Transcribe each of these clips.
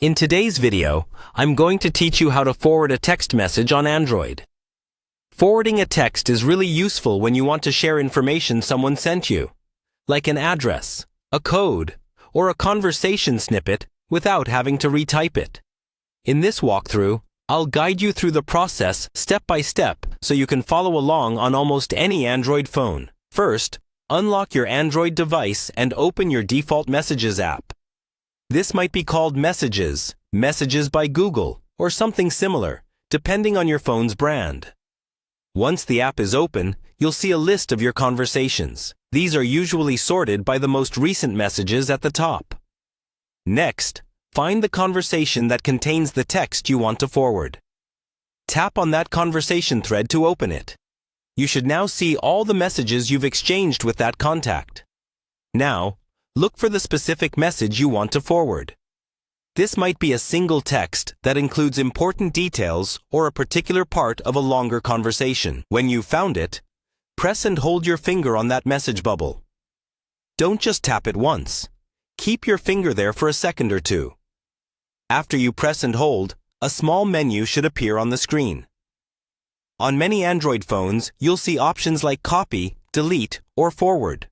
In today's video, I'm going to teach you how to forward a text message on Android. Forwarding a text is really useful when you want to share information someone sent you, like an address, a code, or a conversation snippet without having to retype it. In this walkthrough, I'll guide you through the process step by step so you can follow along on almost any Android phone. First, unlock your Android device and open your default Messages app. This might be called Messages, Messages by Google, or something similar, depending on your phone's brand. Once the app is open, you'll see a list of your conversations. These are usually sorted by the most recent messages at the top. Next, find the conversation that contains the text you want to forward. Tap on that conversation thread to open it. You should now see all the messages you've exchanged with that contact. Now, look for the specific message you want to forward. This might be a single text that includes important details or a particular part of a longer conversation. When you've found it, press and hold your finger on that message bubble. Don't just tap it once. Keep your finger there for a second or two. After you press and hold, a small menu should appear on the screen. On many Android phones, you'll see options like Copy, Delete, or Forward.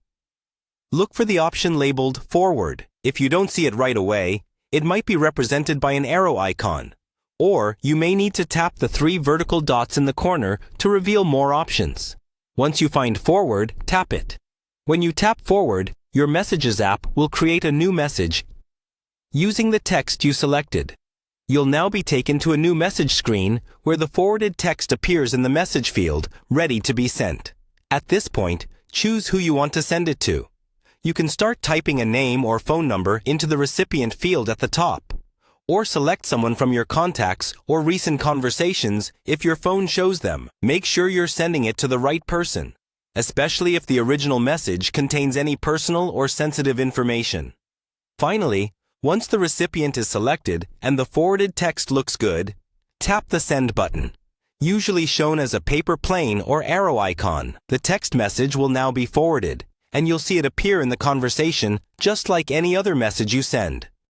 Look for the option labeled Forward. If you don't see it right away, it might be represented by an arrow icon, or you may need to tap the 3 vertical dots in the corner to reveal more options. Once you find Forward, tap it. When you tap Forward, your Messages app will create a new message using the text you selected. You'll now be taken to a new message screen where the forwarded text appears in the message field, ready to be sent. At this point, choose who you want to send it to. You can start typing a name or phone number into the recipient field at the top, or select someone from your contacts or recent conversations if your phone shows them. Make sure you're sending it to the right person, especially if the original message contains any personal or sensitive information. Finally, once the recipient is selected and the forwarded text looks good, tap the Send button, usually shown as a paper plane or arrow icon. The text message will now be forwarded, and you'll see it appear in the conversation just like any other message you send.